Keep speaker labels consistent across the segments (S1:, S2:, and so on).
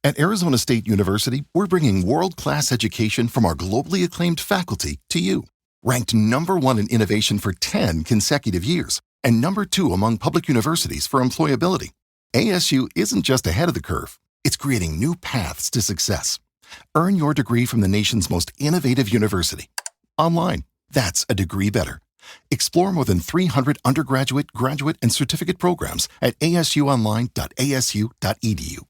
S1: At Arizona State University, we're bringing world-class education from our globally acclaimed faculty to you. Ranked #1 in innovation for 10 consecutive years and #2 among public universities for employability, ASU isn't just ahead of the curve. It's creating new paths to success. Earn your degree from the nation's most innovative university. Online, that's a degree better. Explore more than 300 undergraduate, graduate, and certificate programs at asuonline.asu.edu.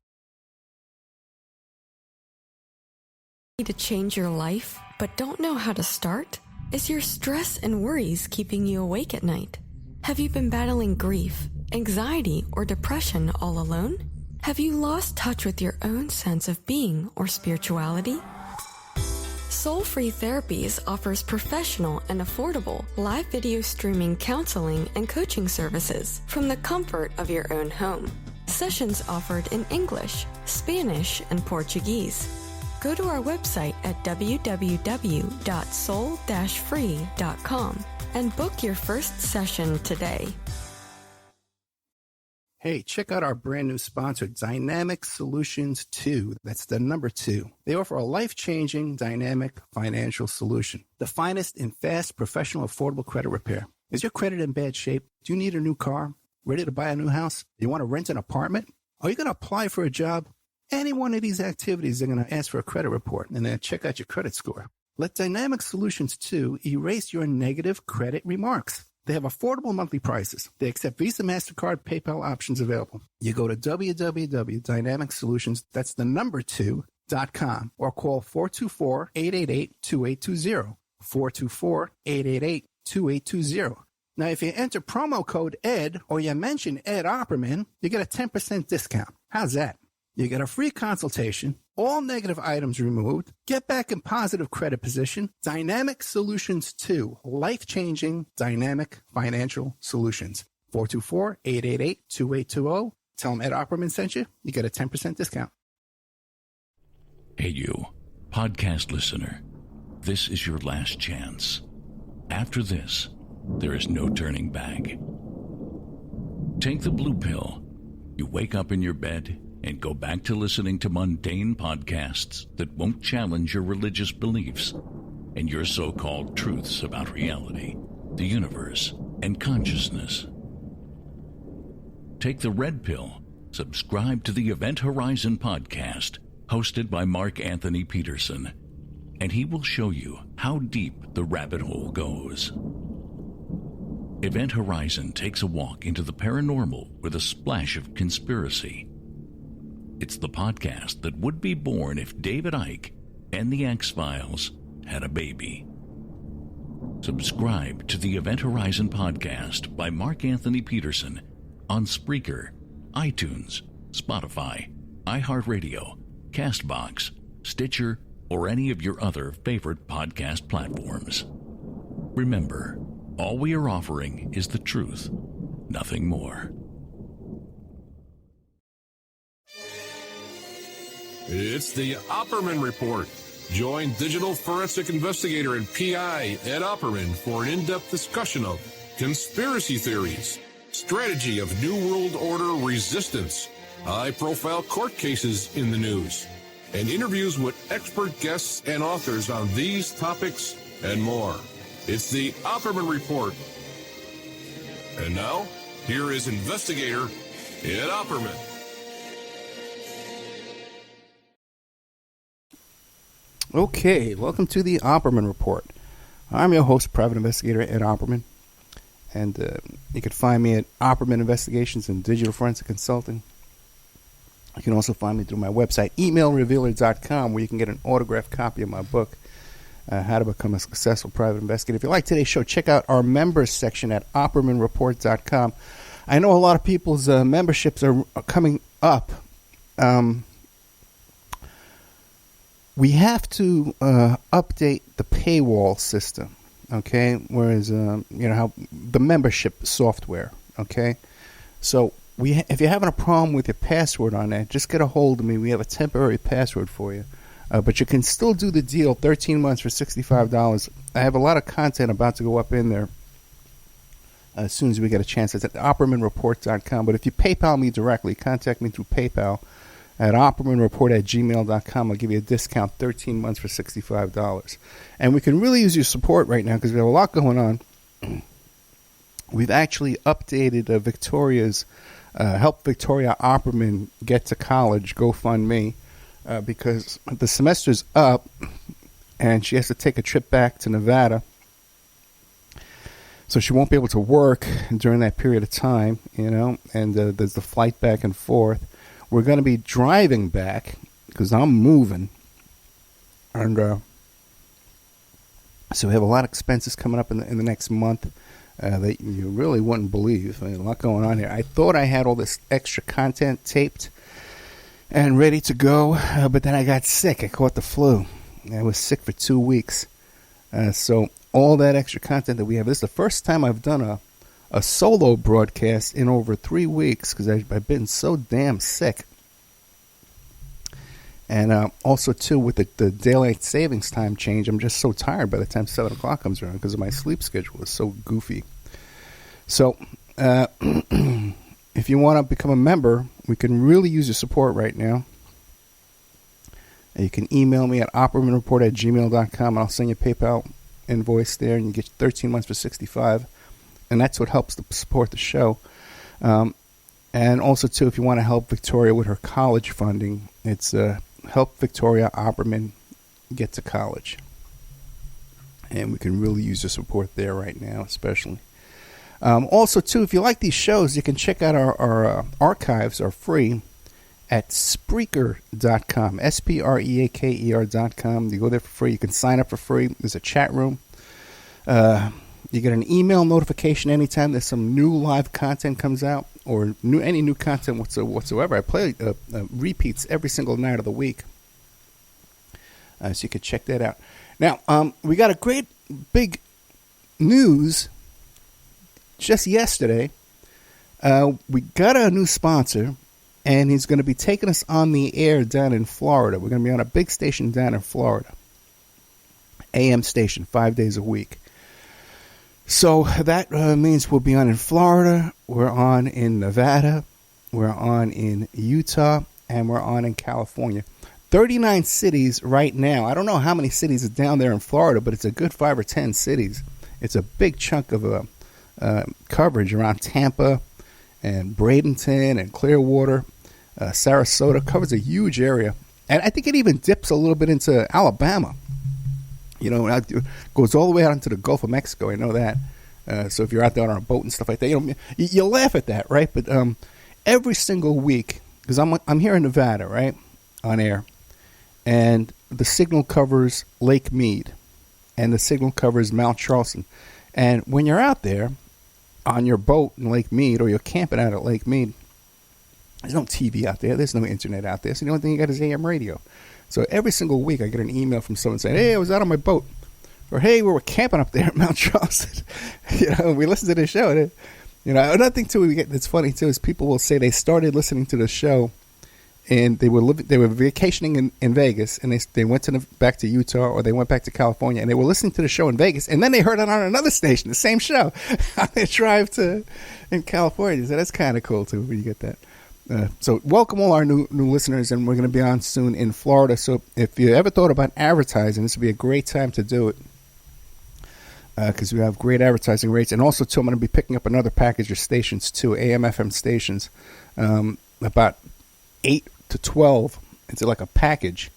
S2: To change your life, but don't know how to start? Is your stress and worries keeping you awake at night? Have you been battling grief, anxiety, or depression all alone? Have you lost touch with your own sense of being or spirituality? Soul Free Therapies offers professional and affordable live video streaming counseling and coaching services from the comfort of your own home. Sessions offered in English, Spanish, and Portuguese. Go to our website at www.soul-free.com and book your first session today.
S3: Hey, check out our brand new sponsor, Dynamic Solutions 2. That's the number 2. They offer a life-changing, dynamic financial solution. The finest in fast, professional, affordable credit repair. Is your credit in bad shape? Do you need a new car? Ready to buy a new house? You want to rent an apartment? Are you going to apply for a job? Any one of these activities, they're going to ask for a credit report and then check out your credit score. Let Dynamic Solutions 2 erase your negative credit remarks. They have affordable monthly prices. They accept Visa, MasterCard, PayPal options available. You go to www.dynamicsolutions, that's the number 2.com, or call 424-888-2820. 424-888-2820. Now, if you enter promo code ED or you mention Ed Opperman, you get a 10% discount. How's that? You get a free consultation, all negative items removed, get back in positive credit position. Dynamic Solutions 2, life-changing dynamic financial solutions. 424-888-2820. Tell them Ed Opperman sent you. You get a 10% discount.
S4: Hey, you, podcast listener. This is your last chance. After this, there is no turning back. Take the blue pill. You wake up in your bed and go back to listening to mundane podcasts that won't challenge your religious beliefs and your so-called truths about reality, the universe, and consciousness. Take the red pill. Subscribe to the Event Horizon podcast, hosted by Mark Anthony Peterson, and he will show you how deep the rabbit hole goes. Event Horizon takes a walk into the paranormal with a splash of conspiracy. It's the podcast that would be born if David Icke and the X-Files had a baby. Subscribe to the Event Horizon podcast by Mark Anthony Peterson on Spreaker, iTunes, Spotify, iHeartRadio, CastBox, Stitcher, or any of your other favorite podcast platforms. Remember, all we are offering is the truth, nothing more.
S5: It's the Opperman Report. Join digital forensic investigator and PI Ed Opperman for an in-depth discussion of conspiracy theories, strategy of New World Order resistance, high-profile court cases in the news, and interviews with expert guests and authors on these topics and more. It's the Opperman Report. And now, here is investigator Ed Opperman.
S3: Okay, welcome to the Opperman Report. I'm your host, Private Investigator Ed Opperman, and you can find me at Opperman Investigations and Digital Forensic Consulting. You can also find me through my website, emailrevealer.com, where you can get an autographed copy of my book, How to Become a Successful Private Investigator. If you like today's show, check out our members section at OppermanReport.com. I know a lot of people's memberships are coming up. We have to update the paywall system, okay? Whereas, how the membership software, okay? So if you're having a problem with your password on that, just get a hold of me. We have a temporary password for you. But you can still do the deal, 13 months for $65. I have a lot of content about to go up in there as soon as we get a chance. It's at OppermanReport.com. But if you PayPal me directly, contact me through PayPal. at oppermanreport@gmail.com. I'll give you a discount, 13 months for $65. And we can really use your support right now because we have a lot going on. We've actually updated Victoria's Help Victoria Opperman Get to College GoFundMe because the semester's up and she has to take a trip back to Nevada. So she won't be able to work during that period of time, and there's the flight back and forth. We're going to be driving back because I'm moving. And so we have a lot of expenses coming up in the next month that you really wouldn't believe. A lot going on here. I thought I had all this extra content taped and ready to go, but then I got sick. I caught the flu. I was sick for 2 weeks. So all that extra content that we have, this is the first time I've done a solo broadcast in over 3 weeks because I've been so damn sick. And also, too, with the daylight savings time change, I'm just so tired by the time 7 o'clock comes around because of my sleep schedule is so goofy. So if you want to become a member, we can really use your support right now. And you can email me at oppermanreport@gmail.com, and I'll send you a PayPal invoice there, and you get 13 months for $65. And that's what helps to support the show. And also, too, if you want to help Victoria with her college funding, it's Help Victoria Opperman Get to College. And we can really use your support there right now, especially. Also, too, if you like these shows, you can check out our archives are free at Spreaker.com, Spreaker.com. You go there for free. You can sign up for free. There's a chat room. You get an email notification anytime there's some new live content comes out or any new content whatsoever. I play repeats every single night of the week. So you can check that out. Now, we got a great big news just yesterday. We got a new sponsor, and he's going to be taking us on the air down in Florida. We're going to be on a big station down in Florida. AM station, 5 days a week. So that means we'll be on in Florida, we're on in Nevada, we're on in Utah, and we're on in California. 39 cities right now. I don't know how many cities are down there in Florida, but it's a good 5 or 10 cities. It's a big chunk of coverage around Tampa and Bradenton and Clearwater. Sarasota covers a huge area. And I think it even dips a little bit into Alabama. It goes all the way out into the Gulf of Mexico. I know that. So if you're out there on a boat and stuff like that, you laugh at that, right? But every single week, because I'm here in Nevada, right, on air, and the signal covers Lake Mead, and the signal covers Mount Charleston. And when you're out there on your boat in Lake Mead, or you're camping out at Lake Mead, there's no TV out there. There's no internet out there. So the only thing you got is AM radio. So every single week I get an email from someone saying, hey, I was out on my boat. Or, hey, we were camping up there at Mount Charleston. We listen to the show. And another thing, too, that's funny, too, is people will say they started listening to the show and they were vacationing in Vegas, and they went back to Utah, or they went back to California, and they were listening to the show in Vegas, and then they heard it on another station, the same show, on their drive in California. So that's kind of cool, too, when you get that. So welcome all our new listeners, and we're going to be on soon in Florida. So if you ever thought about advertising, this would be a great time to do it because we have great advertising rates. And also, too, I'm going to be picking up another package of stations, too, AM, FM stations, about 8 to 12. It's like a package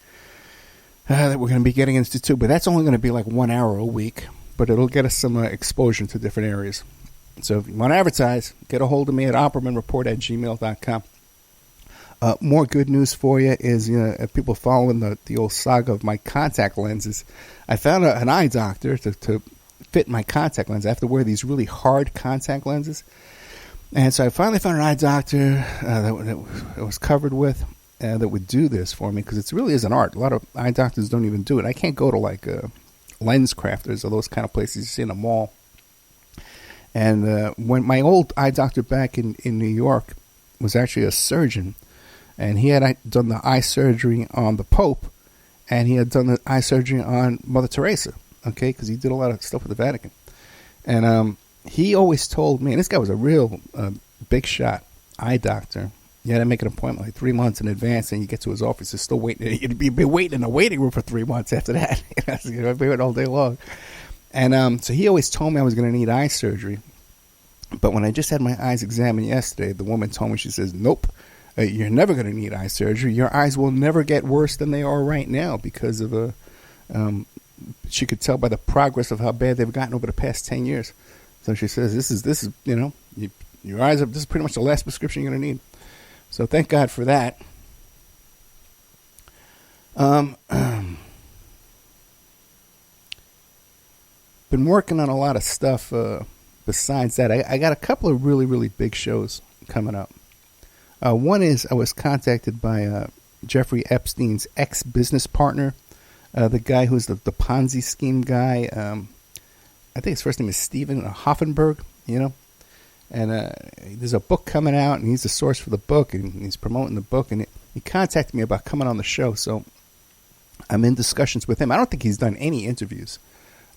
S3: that we're going to be getting into, too. But that's only going to be like 1 hour a week, but it'll get us some exposure to different areas. So if you want to advertise, get a hold of me at oppermanreport@gmail.com. More good news for you is, people following the old saga of my contact lenses. I found an eye doctor to fit my contact lens. I have to wear these really hard contact lenses. And so I finally found an eye doctor that was covered with that would do this for me, because it really is an art. A lot of eye doctors don't even do it. I can't go to like lens crafters or those kind of places you see in a mall. And when my old eye doctor back in New York was actually a surgeon, and he had done the eye surgery on the Pope, and he had done the eye surgery on Mother Teresa, okay, because he did a lot of stuff with the Vatican. And he always told me, and this guy was a real big shot eye doctor, You had to make an appointment like 3 months in advance, and you get to his office. He's still waiting. You'd be waiting in the waiting room for 3 months after that. I'd be waiting all day long. And so he always told me I was going to need eye surgery. But when I just had my eyes examined yesterday, the woman told me, she says, nope, you're never going to need eye surgery. Your eyes will never get worse than they are right now because of she could tell by the progress of how bad they've gotten over the past 10 years. So she says, this is your eyes, this is pretty much the last prescription you're going to need. So thank God for that. Been working on a lot of stuff besides that. I got a couple of really, really big shows coming up. One is I was contacted by Jeffrey Epstein's ex-business partner, the guy who's the Ponzi scheme guy. I think his first name is Steven Hoffenberg, And there's a book coming out, and he's the source for the book, and he's promoting the book. And he contacted me about coming on the show, so I'm in discussions with him. I don't think he's done any interviews,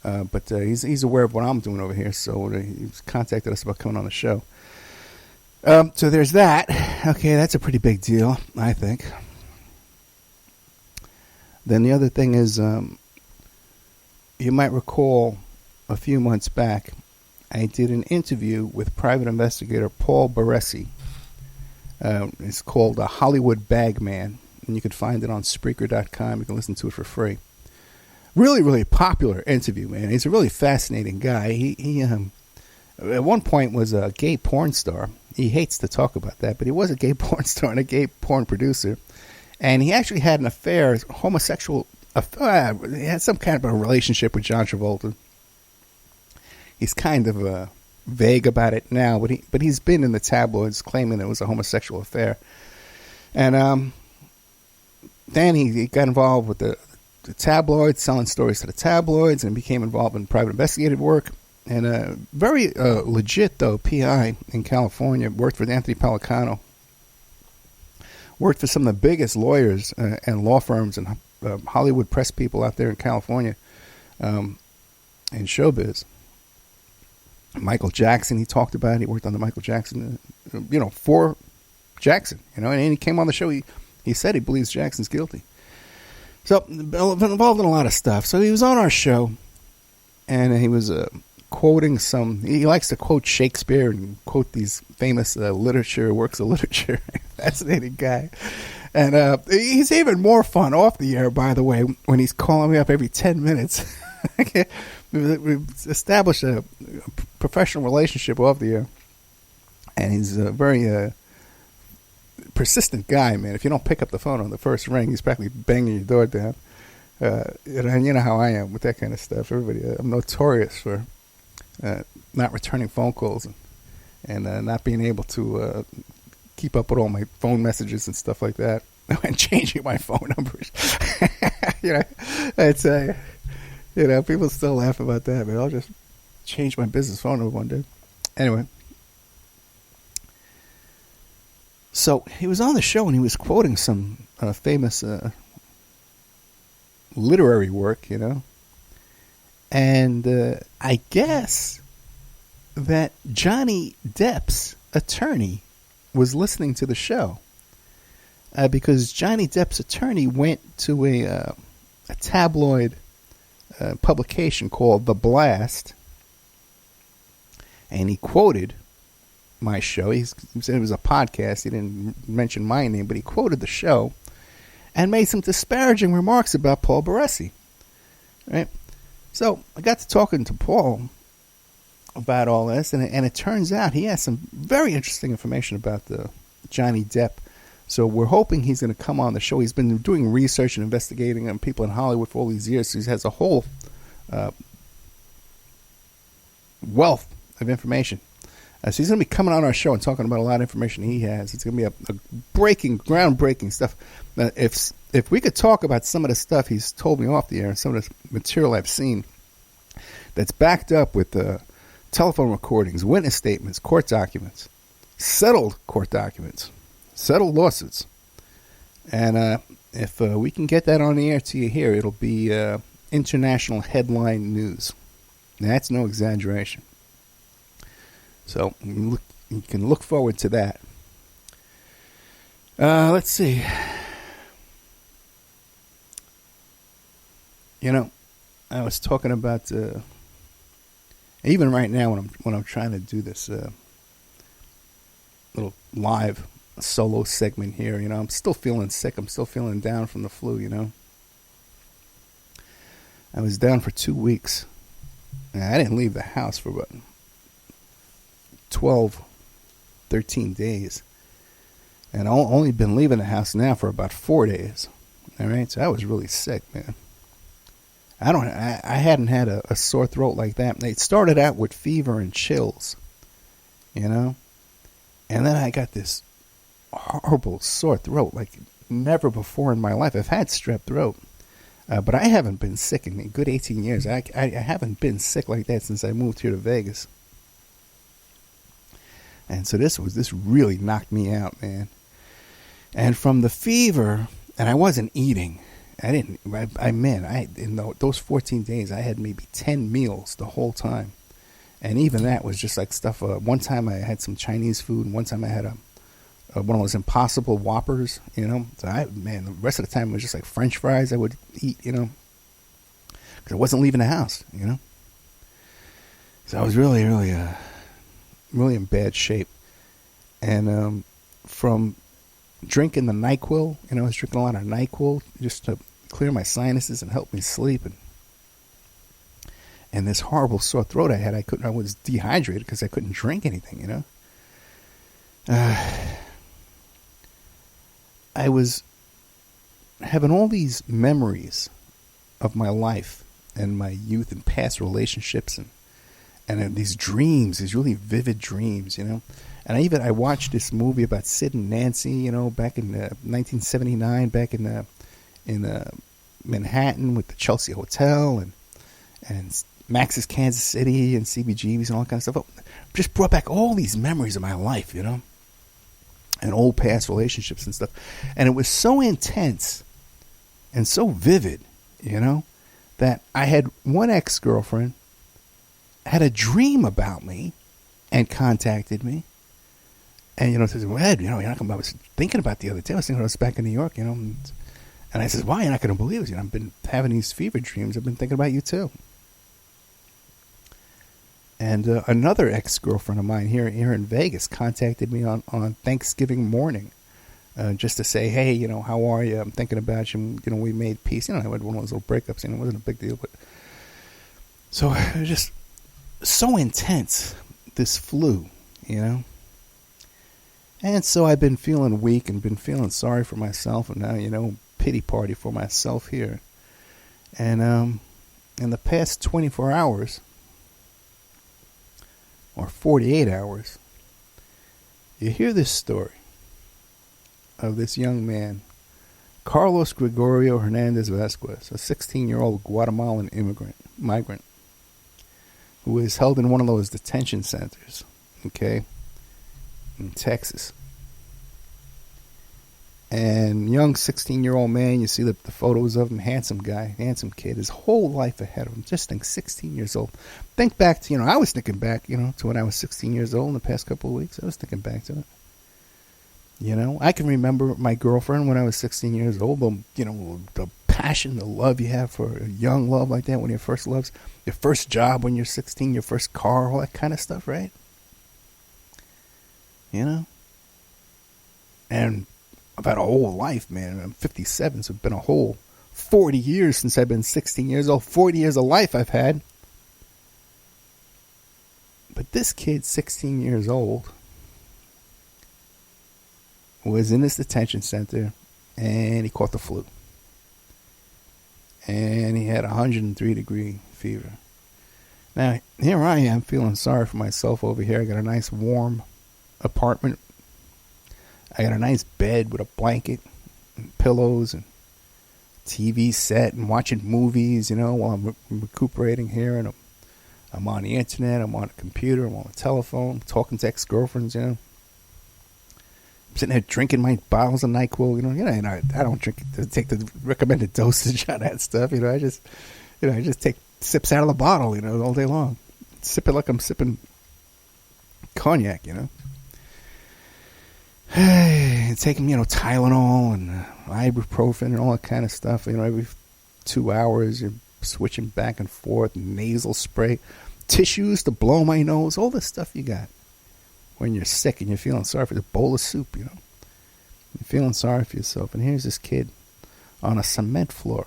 S3: but he's aware of what I'm doing over here, so he's contacted us about coming on the show. So there's that. Okay, that's a pretty big deal, I think. Then the other thing is, you might recall a few months back, I did an interview with private investigator Paul Baresi. It's called A Hollywood Bagman, and you can find it on Spreaker.com. You can listen to it for free. Really, really popular interview, man. He's a really fascinating guy. He at one point was a gay porn star. He hates to talk about that, but he was a gay porn star and a gay porn producer. And he actually had an affair, homosexual affair. He had some kind of a relationship with John Travolta. He's kind of vague about it now, but he's been in the tabloids claiming it was a homosexual affair. And then he got involved with the tabloids, selling stories to the tabloids, and became involved in private investigative work. And very legit, though, PI in California, worked for Anthony Pellicano. Worked for some of the biggest lawyers and law firms and Hollywood press people out there in California in showbiz. Michael Jackson, he talked about it. He worked on the Michael Jackson, for Jackson, and he came on the show. He said he believes Jackson's guilty. So, been involved in a lot of stuff. So he was on our show, and he was quoting he likes to quote Shakespeare and quote these famous works of literature. Fascinating guy. And he's even more fun off the air, by the way, when he's calling me up every 10 minutes. We've established a professional relationship off the air, and he's a very persistent guy, man. If you don't pick up the phone on the first ring, he's practically banging your door down. And you know how I am with that kind of stuff. I'm notorious for not returning phone calls and not being able to keep up with all my phone messages and stuff like that, and changing my phone numbers. People still laugh about that, but I'll just change my business phone number one day. Anyway, so he was on the show and he was quoting some famous literary work, and I guess that Johnny Depp's attorney was listening to the show because Johnny Depp's attorney went to a tabloid publication called The Blast, and he quoted my show. He said it was a podcast. He didn't mention my name, but he quoted the show and made some disparaging remarks about Paul Baresi. Right? So I got to talking to Paul about all this, and it turns out he has some very interesting information about Johnny Depp. So we're hoping he's going to come on the show. He's been doing research and investigating on people in Hollywood for all these years. So he has a whole wealth of information. So he's going to be coming on our show and talking about a lot of information he has. It's going to be a groundbreaking stuff. If we could talk about some of the stuff he's told me off the air and some of the material I've seen that's backed up with telephone recordings, witness statements, court documents, settled court documents, settled lawsuits. And if we can get that on the air to you here, it'll be international headline news. Now, that's no exaggeration. So you can look forward to that. Let's see. I was talking about even right now when I'm trying to do this little live solo segment here. I'm still feeling sick. I'm still feeling down from the flu. I was down for 2 weeks. And I didn't leave the house for about 12, 13 days. And I've only been leaving the house now for about 4 days. All right, so I was really sick, man. I hadn't had a sore throat like that. It started out with fever and chills, and then I got this horrible sore throat like never before in my life. I've had strep throat, but I haven't been sick in a good 18 years. I haven't been sick like that since I moved here to Vegas. And so this really knocked me out, man. And from the fever, and I wasn't eating. In those 14 days, I had maybe 10 meals the whole time. And even that was just like stuff. One time I had some Chinese food, and one time I had one of those Impossible Whoppers, So the rest of the time it was just like French fries I would eat, because I wasn't leaving the house, So I was really, really, really in bad shape. And from drinking the NyQuil, I was drinking a lot of NyQuil just to clear my sinuses and help me sleep. And this horrible sore throat I had, I was dehydrated because I couldn't drink anything, I was having all these memories of my life and my youth and past relationships and these dreams, these really vivid dreams, And I watched this movie about Sid and Nancy, back in 1979, back in Manhattan with the Chelsea Hotel and Max's Kansas City and CBGBs and all that kind of stuff. It just brought back all these memories of my life, and old past relationships and stuff. And it was so intense and so vivid, that I had one ex-girlfriend had a dream about me and contacted me. And, says, well, Ed, I was thinking about the other day. I was thinking I was back in New York, And I says, why? You're not going to believe it. I've been having these fever dreams. I've been thinking about you, too. And another ex-girlfriend of mine here in Vegas contacted me on Thanksgiving morning just to say, hey, how are you? I'm thinking about you. We made peace. I had one of those little breakups, it wasn't a big deal. But so it was just so intense, this flu, And so I've been feeling weak and been feeling sorry for myself. And now, pity party for myself here. And in the past 24 hours, or 48 hours, you hear this story of this young man, Carlos Gregorio Hernandez Vasquez, a 16-year-old Guatemalan migrant, who is held in one of those detention centers, in Texas. And young 16-year-old man, you see the photos of him, handsome guy, handsome kid, his whole life ahead of him. Just think 16 years old. Think back to, I was thinking back, to when I was 16 years old in the past couple of weeks. I was thinking back to it. I can remember my girlfriend when I was 16 years old, but, the passion, the love you have for a young love like that when your first loves, your first job when you're 16, your first car, all that kind of stuff, right? And I've had a whole life, man. I'm 57, so it's been a whole 40 years since I've been 16 years old. 40 years of life I've had. But this kid, 16 years old, was in this detention center, and he caught the flu. And he had 103-degree fever. Now, here I am feeling sorry for myself over here. I got a nice warm apartment. I got a nice bed with a blanket and pillows and TV set and watching movies, while I'm recuperating here. And I'm on the internet, I'm on a computer, I'm on the telephone, talking to ex-girlfriends, I'm sitting there drinking my bottles of NyQuil, and I don't take the recommended dosage on that stuff, I just take sips out of the bottle, all day long. Sip it like I'm sipping cognac, taking, Tylenol and ibuprofen and all that kind of stuff. Every 2 hours you're switching back and forth, nasal spray, tissues to blow my nose, all this stuff you got when you're sick and you're feeling sorry for the bowl of soup, You're feeling sorry for yourself. And here's this kid on a cement floor.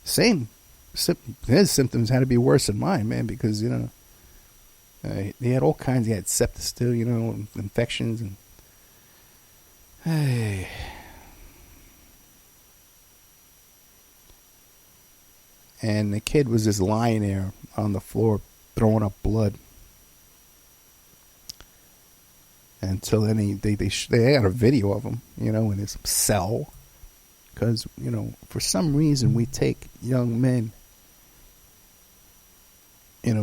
S3: His symptoms had to be worse than mine, man, because, he had all kinds. He had sepsis too, infections. And hey. And the kid was just lying there on the floor throwing up blood. Until then they had a video of him, in his cell. Because, for some reason we take young men,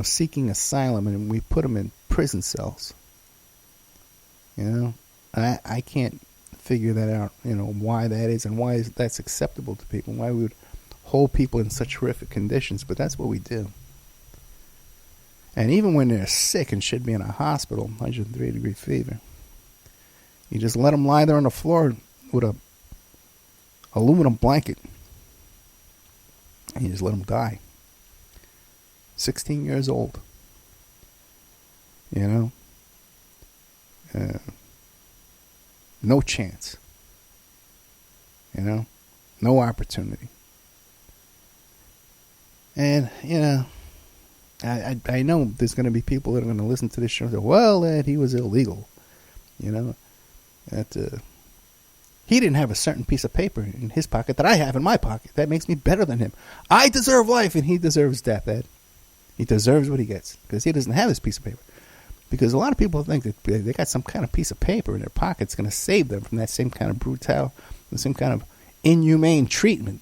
S3: seeking asylum, and we put them in prison cells. I can't figure that out, why that is and why that's acceptable to people, why we would hold people in such horrific conditions, but that's what we do. And even when they're sick and should be in a hospital, 103-degree fever, you just let them lie there on the floor with a aluminum blanket, and you just let them die. 16 years old. No chance. No opportunity. And, I know there's going to be people that are going to listen to this show and say, well, Ed, he was illegal. That he didn't have a certain piece of paper in his pocket that I have in my pocket. That makes me better than him. I deserve life and he deserves death, Ed. He deserves what he gets because he doesn't have this piece of paper. Because a lot of people think that they got some kind of piece of paper in their pocket that's going to save them from that same kind of the same kind of inhumane treatment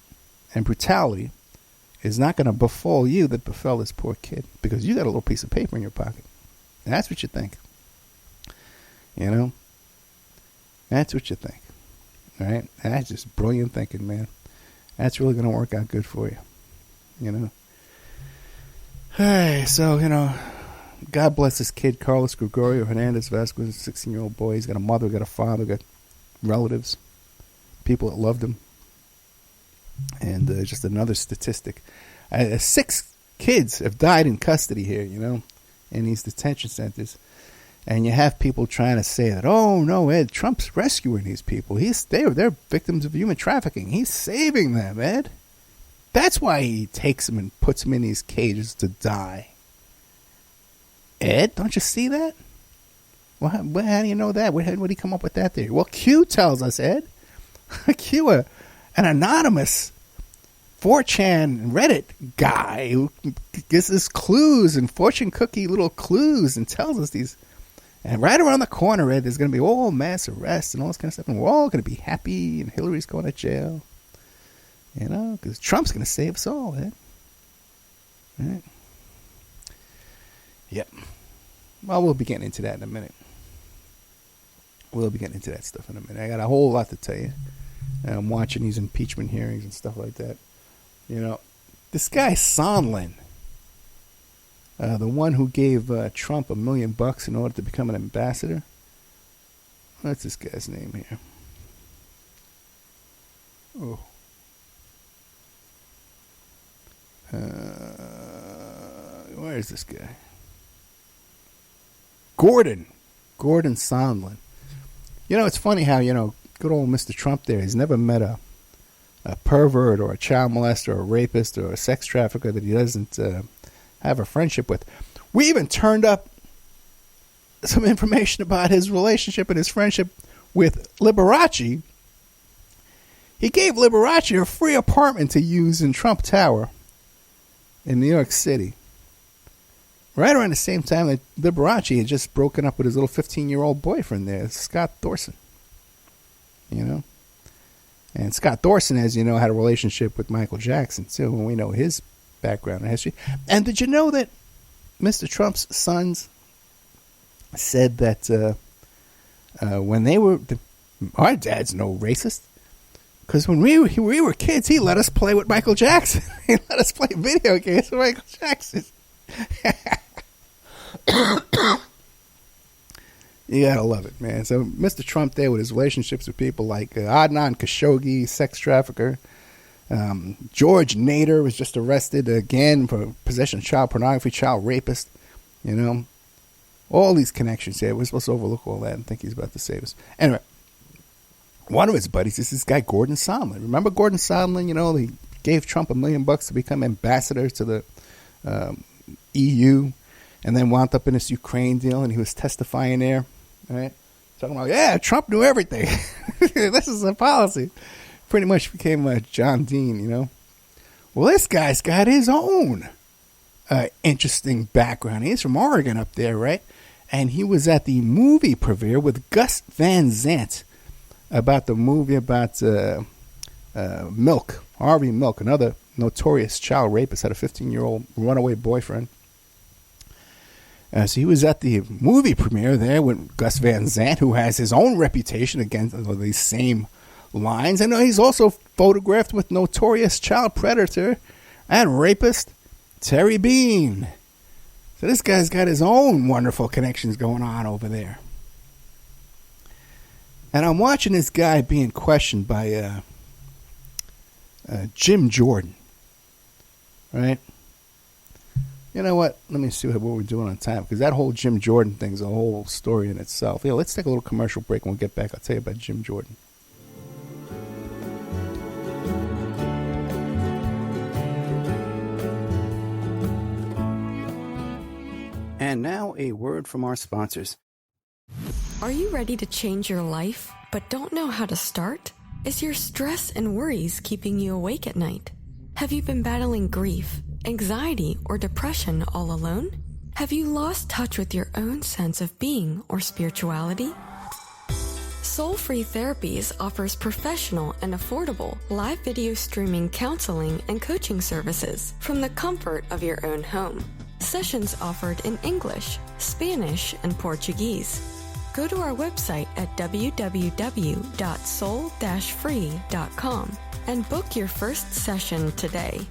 S3: and brutality is not going to befall you that befell this poor kid because you got a little piece of paper in your pocket. And that's what you think. That's what you think. All right? And that's just brilliant thinking, man. That's really going to work out good for you. Hey, so, God bless this kid, Carlos Gregorio Hernandez Vasquez, a 16-year-old boy. He's got a mother, got a father, got relatives, people that loved him. And just another statistic. 6 kids have died in custody here, in these detention centers. And you have people trying to say that, oh, no, Ed, Trump's rescuing these people. They're victims of human trafficking. He's saving them, Ed. That's why he takes them and puts them in these cages to die. Ed, don't you see that? Well, how do you know that? Where did he come up with that theory? Well, Q tells us, Ed. Q, an anonymous 4chan Reddit guy who gives us clues and fortune cookie little clues and tells us these. And right around the corner, Ed, there's going to be all mass arrests and all this kind of stuff. And we're all going to be happy and Hillary's going to jail. Because Trump's going to save us all, Ed. Right? Yep. Well, we'll be getting into that in a minute. We'll be getting into that stuff in a minute. I got a whole lot to tell you. And I'm watching these impeachment hearings and stuff like that. This guy Sondland, the one who gave Trump $1 million in order to become an ambassador. What's this guy's name here? Oh. Where is this guy? Jordon Sondland. It's funny how, good old Mr. Trump there, he's never met a pervert or a child molester or a rapist or a sex trafficker that he doesn't have a friendship with. We even turned up some information about his relationship and his friendship with Liberace. He gave Liberace a free apartment to use in Trump Tower in New York City. Right around the same time that Liberace had just broken up with his little 15-year-old boyfriend there, Scott Thorson. And Scott Thorson, as you know, had a relationship with Michael Jackson, too, and we know his background and history. And did you know that Mr. Trump's sons said that when they were... our dad's no racist. Because when we were kids, he let us play with Michael Jackson. He let us play video games with Michael Jackson. You gotta love it, man. So Mr. Trump there with his relationships with people like Adnan Khashoggi, sex trafficker. George Nader was just arrested again for possession of child pornography, child rapist. You know, all these connections here. We're supposed to overlook all that and think he's about to save us. Anyway, one of his buddies is this guy Gordon Sondland. Remember Gordon Sondland? You know, he gave Trump $1 million to become ambassador to the EU, and then wound up in this Ukraine deal, and he was testifying there, right? Talking about, yeah, Trump knew everything. This is a policy. Pretty much became John Dean, you know. Well, this guy's got his own interesting background. He's from Oregon up there, right? And he was at the movie premiere with Gus Van Sant about the movie about Milk, Harvey Milk, another notorious child rapist, had a 15-year-old runaway boyfriend. So he was at the movie premiere there with Gus Van Sant, who has his own reputation against these same lines. And he's also photographed with notorious child predator and rapist Terry Bean. So this guy's got his own wonderful connections going on over there. And I'm watching this guy being questioned by Jim Jordon. Right? You know what? Let me see what we're doing on time, because that whole Jim Jordon thing's a whole story in itself. Yeah, let's take a little commercial break. When we get back, I'll tell you about Jim Jordon. And now a word from our sponsors.
S2: Are you ready to change your life, but don't know how to start? Is your stress and worries keeping you awake at night? Have you been battling grief, anxiety, or depression all alone? Have you lost touch with your own sense of being or spirituality? Soul Free Therapies offers professional and affordable live video streaming counseling and coaching services from the comfort of your own home. Sessions offered in English, Spanish, and Portuguese. Go to our website at www.soul-free.com and book your first session today.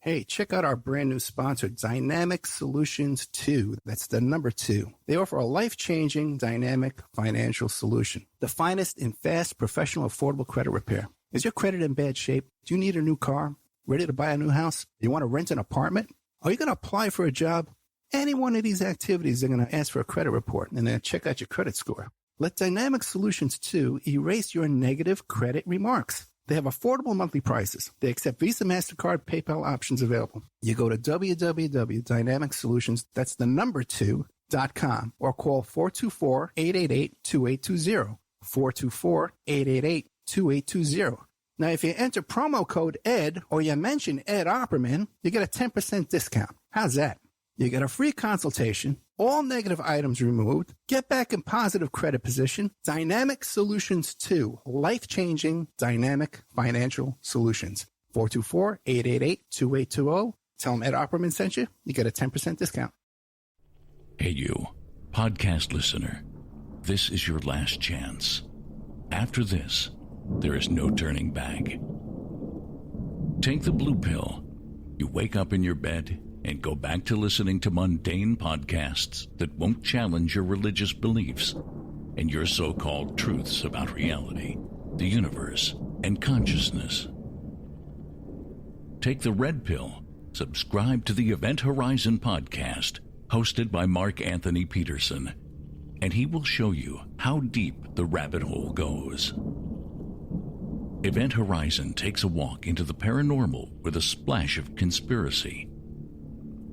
S3: Hey, check out our brand new sponsor, Dynamic Solutions 2. That's the number 2. They offer a life-changing, dynamic financial solution. The finest in fast, professional, affordable credit repair. Is your credit in bad shape? Do you need a new car? Ready to buy a new house? You want to rent an apartment? Are you going to apply for a job? Any one of these activities, they're going to ask for a credit report and then check out your credit score. Let Dynamic Solutions 2 erase your negative credit remarks. They have affordable monthly prices. They accept Visa, MasterCard, PayPal options available. You go to www.dynamicsolutions, that's the number 2.com, or call 424-888-2820. 424-888-2820. Now, if you enter promo code ED or you mention Ed Opperman, you get a 10% discount. How's that? You get a free consultation, all negative items removed, get back in positive credit position. Dynamic Solutions 2, life-changing dynamic financial solutions. 424-888-2820. Tell them Ed Opperman sent you. You get a 10% discount.
S4: Hey, you, podcast listener. This is your last chance. After this, there is no turning back. Take the blue pill. You wake up in your bed and go back to listening to mundane podcasts that won't challenge your religious beliefs and your so-called truths about reality, the universe, and consciousness. Take the red pill. Subscribe to the Event Horizon podcast, hosted by Mark Anthony Peterson, and he will show you how deep the rabbit hole goes. Event Horizon takes a walk into the paranormal with a splash of conspiracy.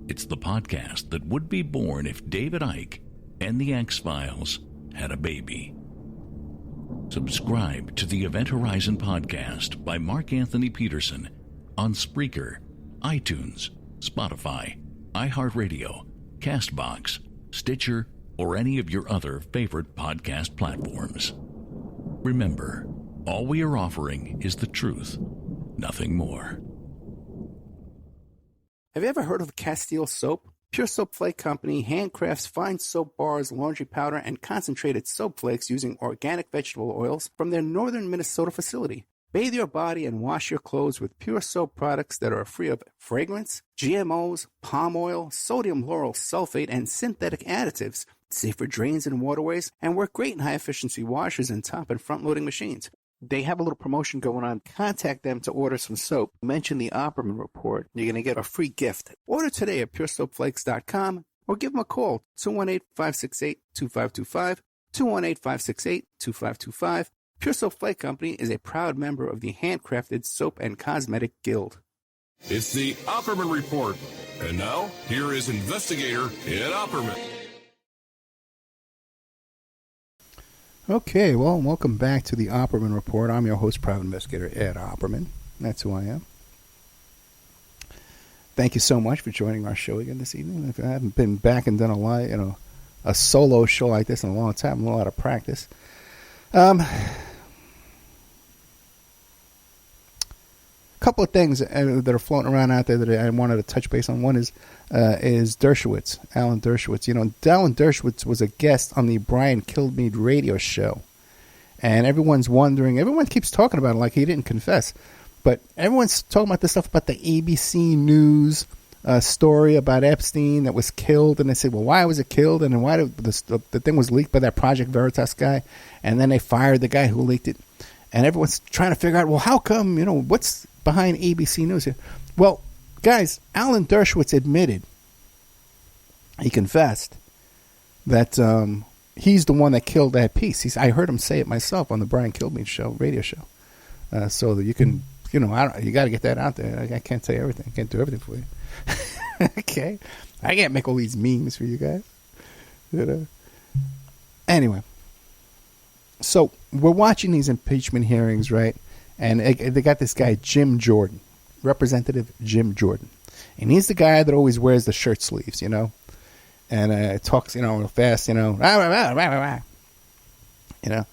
S4: It's the podcast that would be born if David Icke and the X-Files had a baby. Subscribe to the Event Horizon podcast by Mark Anthony Peterson on Spreaker, iTunes, Spotify, iHeartRadio, CastBox, Stitcher, or any of your other favorite podcast platforms. Remember, all we are offering is the truth, nothing more.
S3: Have you ever heard of Castile Soap? Pure Soap Flake Company handcrafts fine soap bars, laundry powder, and concentrated soap flakes using organic vegetable oils from their northern Minnesota facility. Bathe your body and wash your clothes with pure soap products that are free of fragrance, GMOs, palm oil, sodium lauryl sulfate, and synthetic additives. safer drains and waterways, and work great in high-efficiency washers and top and front-loading machines. They have a little promotion going on. Contact them to order some soap. Mention the Opperman Report. You're going to get a free gift. Order today at puresoapflakes.com or give them a call, 218-568-2525, 218-568-2525. Pure Soap Flake Company is a proud member of the Handcrafted Soap and Cosmetic Guild.
S5: It's the Opperman Report. And now, here is investigator Ed Opperman.
S3: Okay, well, welcome back to the Opperman Report. I'm your host, private investigator Ed Opperman. That's who I am. Thank you so much for joining our show again this evening. If I haven't been back and done a solo show like this in a long time, I'm a lot of practice. Couple of things that are floating around out there that I wanted to touch base on. One is Dershowitz, Alan Dershowitz. You know, Alan Dershowitz was a guest on the Brian Kilmeade radio show, and everyone's wondering. Everyone keeps talking about it like he didn't confess, but everyone's talking about this stuff about the ABC News story about Epstein that was killed, and they said, well, why was it killed, and why did the thing was leaked by that Project Veritas guy, and then they fired the guy who leaked it, and everyone's trying to figure out, well, how come, you know, what's behind ABC News here? Well, guys, Alan Dershowitz admitted, he confessed that he's the one that killed that piece. I heard him say it myself on the Brian Kilmeade show, radio show. So that you can, you know, you got to get that out there. I can't tell you everything. I can't do everything for you. Okay, I can't make all these memes for you guys. You know? Anyway, so we're watching these impeachment hearings, right? And they got this guy, Jim Jordon, Representative Jim Jordon. And he's the guy that always wears the shirt sleeves, you know, and talks, you know, real fast, you know, you know.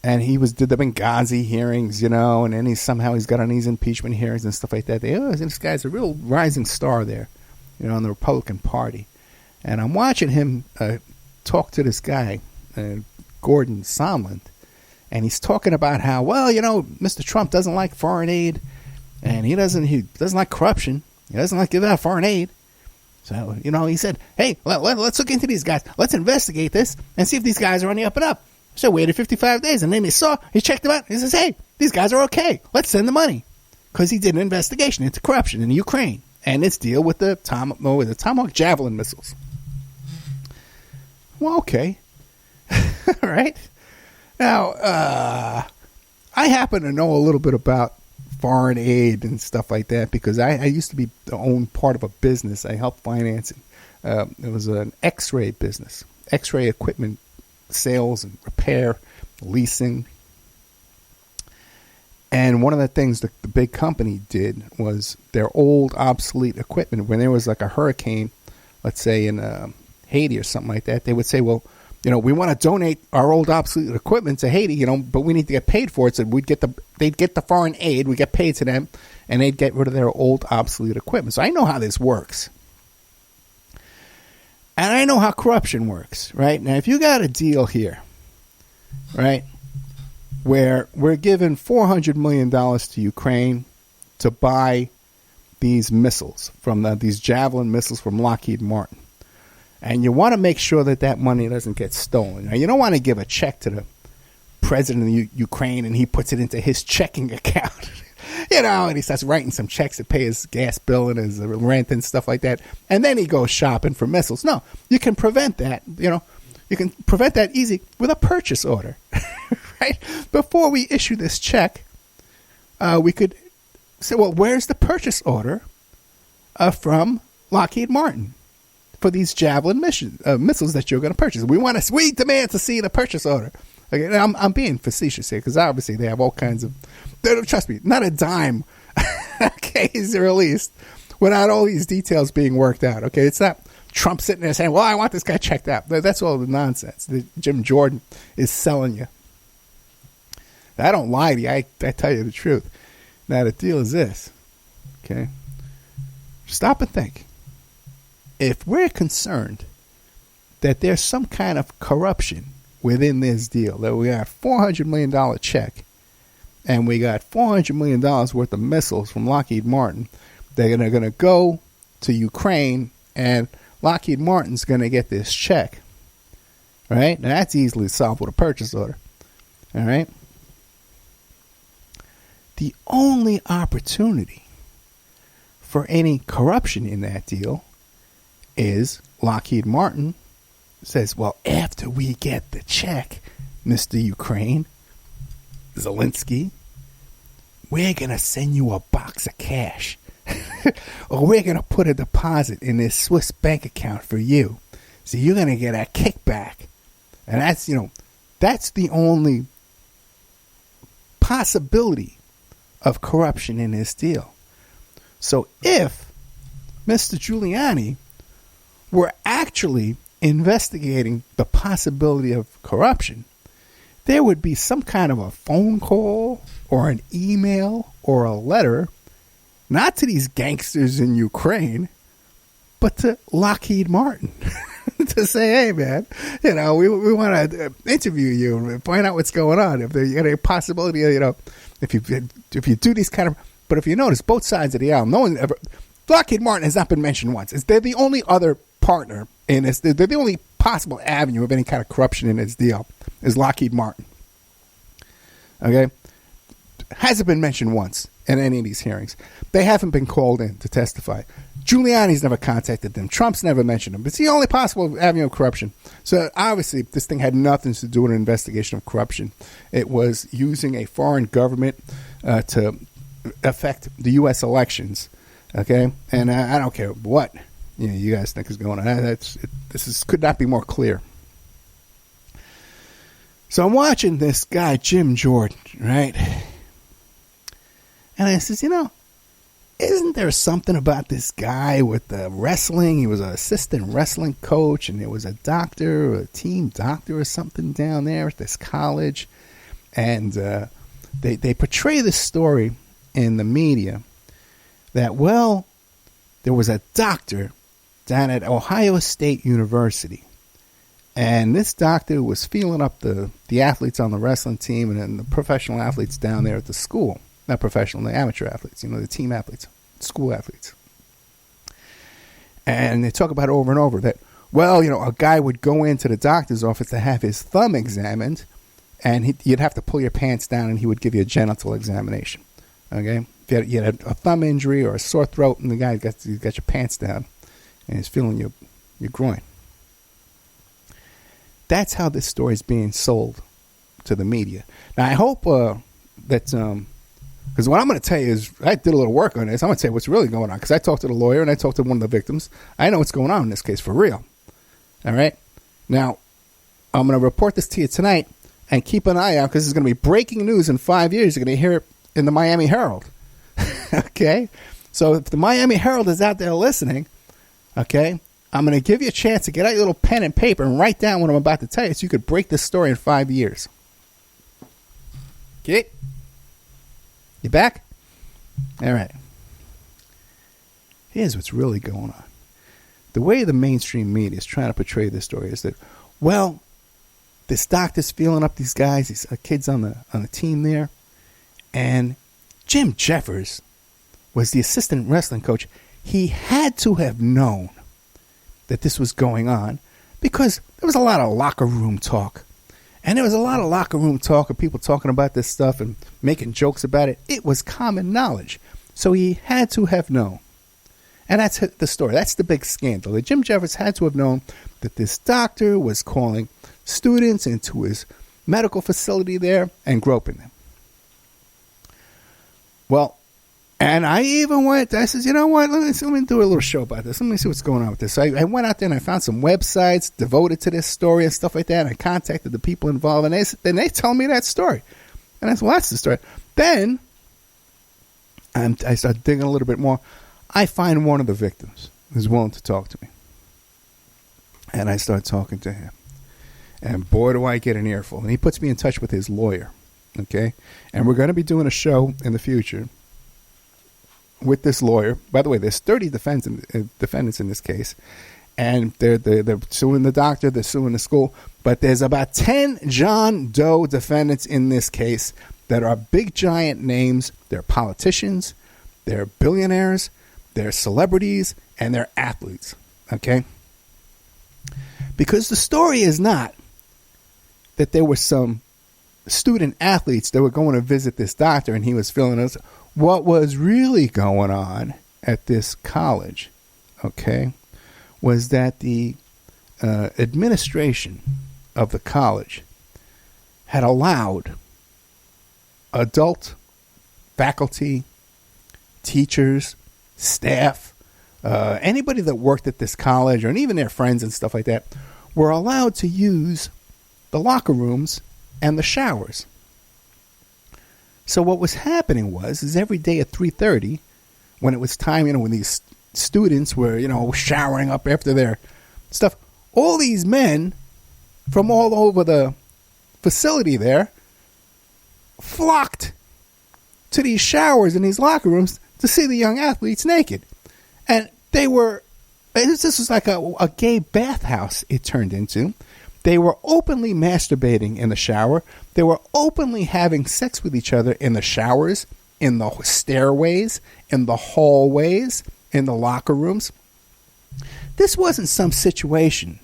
S3: And he did the Benghazi hearings, you know, and then he's got on these impeachment hearings and stuff like that. This guy's a real rising star there, you know, in the Republican Party. And I'm watching him talk to this guy, Gordon Sondland. And he's talking about how, well, you know, Mr. Trump doesn't like foreign aid, and he doesn't like corruption. He doesn't like giving out foreign aid. So, you know, he said, hey, let's look into these guys. Let's investigate this and see if these guys are on the up and up. So waited 55 days, and then he checked them out. He says, hey, these guys are okay. Let's send the money. Because he did an investigation into corruption in Ukraine and its deal with the Tomahawk Javelin missiles. Well, okay. All right. Now, I happen to know a little bit about foreign aid and stuff like that because I used to own part of a business. I helped finance it. It was an X-ray business, X-ray equipment sales and repair, leasing. And one of the things that the big company did was their old obsolete equipment, when there was like a hurricane, let's say in Haiti or something like that, they would say, well, you know, we want to donate our old obsolete equipment to Haiti, you know, but we need to get paid for it. So they'd get the foreign aid, we get paid to them, and they'd get rid of their old obsolete equipment. So I know how this works. And I know how corruption works, right? Now, if you got a deal here, right, where we're giving $400 million to Ukraine to buy these missiles, these Javelin missiles from Lockheed Martin, and you want to make sure that money doesn't get stolen. Now, you don't want to give a check to the president of Ukraine and he puts it into his checking account. You know, and he starts writing some checks to pay his gas bill and his rent and stuff like that. And then he goes shopping for missiles. No, you can prevent that. You know, you can prevent that easy with a purchase order, right? Before we issue this check, we could say, well, where's the purchase order from Lockheed Martin for these Javelin missiles that you're going to purchase? We demand to see the purchase order. Okay, I'm being facetious here because obviously they have all kinds of. Trust me, not a dime. Okay, is released without all these details being worked out. Okay, it's not Trump sitting there saying, "Well, I want this guy checked out." That's all the nonsense that Jim Jordon is selling you. I don't lie to you. I tell you the truth. Now the deal is this. Okay, stop and think. If we're concerned that there's some kind of corruption within this deal, that we got a $400 million check and we got $400 million worth of missiles from Lockheed Martin, they're going to go to Ukraine and Lockheed Martin's going to get this check right? Now, that's easily solved with a purchase order, all right? The only opportunity for any corruption in that deal is Lockheed Martin says, well, after we get the check, Mr. Ukraine, Zelensky, we're going to send you a box of cash. Or we're going to put a deposit in this Swiss bank account for you. So you're going to get a kickback. And that's, that's the only possibility of corruption in this deal. So if Mr. Giuliani were actually investigating the possibility of corruption, there would be some kind of a phone call or an email or a letter, not to these gangsters in Ukraine, but to Lockheed Martin to say, hey, man, we want to interview you and find out what's going on. If there's a possibility, if you do these kind of, but if you notice, both sides of the aisle, no one ever, Lockheed Martin has not been mentioned once. They're the only other partner in this. They're the only possible avenue of any kind of corruption in this deal is Lockheed Martin. Okay? Hasn't been mentioned once in any of these hearings. They haven't been called in to testify. Giuliani's never contacted them. Trump's never mentioned them. It's the only possible avenue of corruption. So obviously this thing had nothing to do with an investigation of corruption. It was using a foreign government to affect the U.S. elections. Okay? And I don't care what you guys think is going on. Could not be more clear. So I'm watching this guy, Jim Jordon, right? And I says, isn't there something about this guy with the wrestling? He was an assistant wrestling coach, and there was a doctor, or a team doctor or something down there at this college. And they portray this story in the media that, well, there was a doctor down at Ohio State University. And this doctor was feeling up the athletes on the wrestling team and then the professional athletes down there at the school. Not professional, the amateur athletes, the team athletes, school athletes. And they talk about it over and over that, well, a guy would go into the doctor's office to have his thumb examined, and you'd have to pull your pants down, and he would give you a genital examination. Okay? If you had a thumb injury or a sore throat, and the guy got your pants down, and he's feeling your groin. That's how this story is being sold to the media. Now, I hope that... because what I'm going to tell you is, I did a little work on this. I'm going to tell you what's really going on. Because I talked to the lawyer and I talked to one of the victims. I know what's going on in this case for real. All right? Now, I'm going to report this to you tonight and keep an eye out because it's going to be breaking news in 5 years. You're going to hear it in the Miami Herald. Okay? So if the Miami Herald is out there listening, okay, I'm going to give you a chance to get out your little pen and paper and write down what I'm about to tell you so you could break this story in 5 years. Okay? You back? All right. Here's what's really going on. The way the mainstream media is trying to portray this story is that, well, this doctor's feeling up these guys, these kids on the team there, and Jim Jeffers was the assistant wrestling coach. He had to have known that this was going on because there was a lot of locker room talk. And there was a lot of locker room talk of people talking about this stuff and making jokes about it. It was common knowledge. So he had to have known. And that's the story. That's the big scandal. That Jim Jeffers had to have known that this doctor was calling students into his medical facility there and groping them. Well, and I even went, I said, you know what, let me do a little show about this. Let me see what's going on with this. So I went out there and I found some websites devoted to this story and stuff like that. And I contacted the people involved and they tell me that story. And I said, well, that's the story. Then I started digging a little bit more. I find one of the victims who's willing to talk to me. And I start talking to him. And boy, do I get an earful. And he puts me in touch with his lawyer. Okay? And we're going to be doing a show in the future with this lawyer. By the way, there's 30 defendants in this case, and they're suing the doctor, they're suing the school, but there's about 10 John Doe defendants in this case that are big giant names. They're politicians, they're billionaires, they're celebrities, and they're athletes. Okay? Because the story is not that there were some student athletes that were going to visit this doctor, and he was filling us. What was really going on at this college, okay, was that the administration of the college had allowed adult faculty, teachers, staff, anybody that worked at this college, or even their friends and stuff like that, were allowed to use the locker rooms and the showers. So what was happening is every day at 3:30, when it was time, when these students were, showering up after their stuff, all these men from all over the facility there flocked to these showers in these locker rooms to see the young athletes naked. And this was like a gay bathhouse it turned into. They were openly masturbating in the shower. They were openly having sex with each other in the showers, in the stairways, in the hallways, in the locker rooms. This wasn't some situation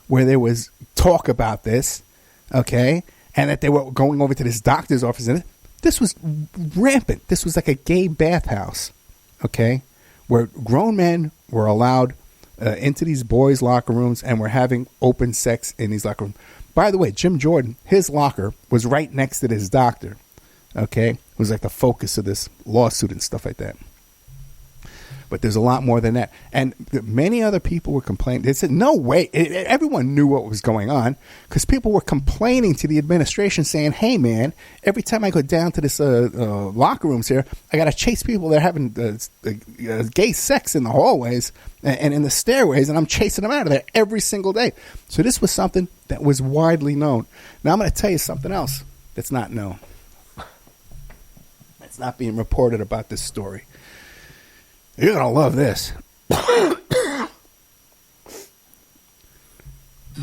S3: where there was talk about this, okay, and that they were going over to this doctor's office. And this was rampant. This was like a gay bathhouse, okay, where grown men were allowed into these boys' locker rooms and were having open sex in these locker rooms. By the way, Jim Jordon, his locker was right next to this doctor, okay? It was like the focus of this lawsuit and stuff like that. But there's a lot more than that. And many other people were complaining. They said, no way. Everyone knew what was going on because people were complaining to the administration saying, hey, man, every time I go down to this locker rooms here, I got to chase people that are having gay sex in the hallways and in the stairways, and I'm chasing them out of there every single day. So this was something that was widely known. Now I'm going to tell you something else that's not known. It's not being reported about this story. You're going to love this.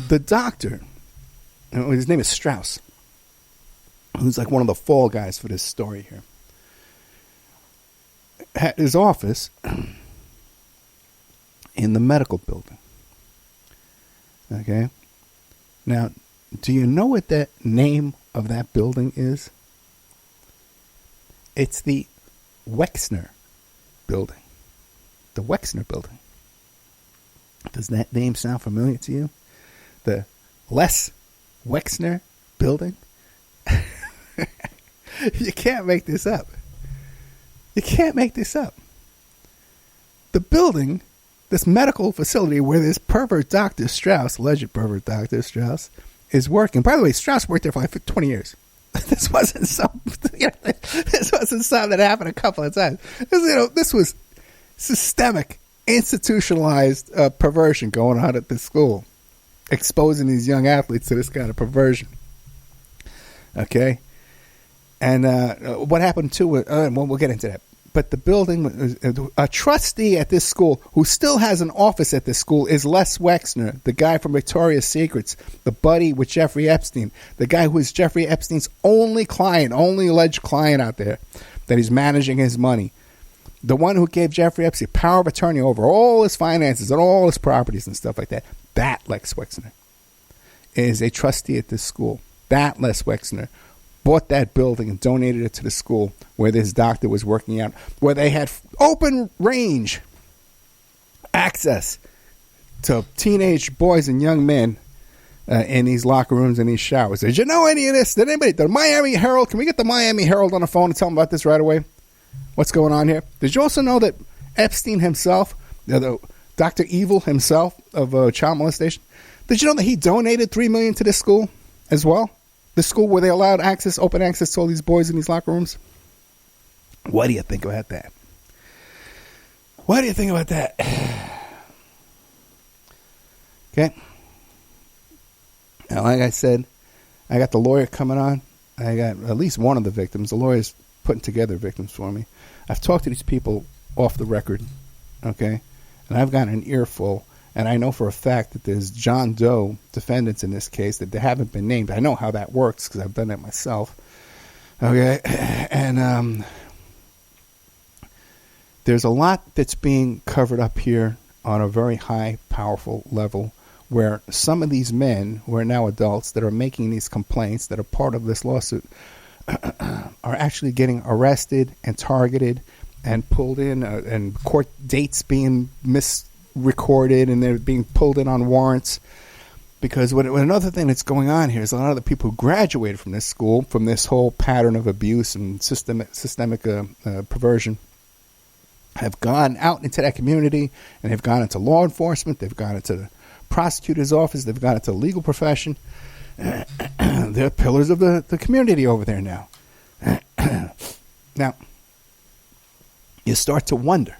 S3: The doctor, his name is Strauss, who's like one of the fall guys for this story here, had his office in the medical building. Okay? Now, do you know what the name of that building is? It's the Wexner building. The Wexner building. Does that name sound familiar to you? The Les Wexner building? You can't make this up. You can't make this up. The building, this medical facility where this pervert Dr. Strauss, alleged pervert Dr. Strauss, is working. By the way, Strauss worked there for like 20 years. This wasn't something that happened a couple of times. This was systemic, institutionalized perversion going on at this school, exposing these young athletes to this kind of perversion. Okay? And what happened to it, we'll get into that. But the building, a trustee at this school who still has an office at this school is Les Wexner, the guy from Victoria's Secrets, the buddy with Jeffrey Epstein, the guy who is Jeffrey Epstein's only client, only alleged client out there, that he's managing his money. The one who gave Jeffrey Epstein power of attorney over all his finances and all his properties and stuff like that. That Les Wexner is a trustee at this school. That Les Wexner bought that building and donated it to the school where this doctor was working out, where they had open range access to teenage boys and young men in these locker rooms and these showers. Did you know any of this? Did anybody? The Miami Herald? Can we get the Miami Herald on the phone and tell them about this right away? What's going on here? Did you also know that Epstein himself, the Dr. Evil himself of child molestation, did you know that he donated $3 million to this school as well? The school where they allowed access, open access to all these boys in these locker rooms? What do you think about that? What do you think about that? Okay. Now, like I said, I got the lawyer coming on. I got at least one of the victims. The lawyer's putting together victims for me. I've talked to these people off the record, okay? And I've gotten an earful, and I know for a fact that there's John Doe defendants in this case that they haven't been named. I know how that works because I've done that myself, okay? And there's a lot that's being covered up here on a very high, powerful level where some of these men who are now adults that are making these complaints that are part of this lawsuit are actually getting arrested and targeted and pulled in, and court dates being misrecorded, and they're being pulled in on warrants. Because what another thing that's going on here is a lot of the people who graduated from this school, from this whole pattern of abuse and systemic perversion, have gone out into that community, and they've gone into law enforcement, they've gone into the prosecutor's office, they've gone into the legal profession. They're pillars of the community over there now. Now, you start to wonder,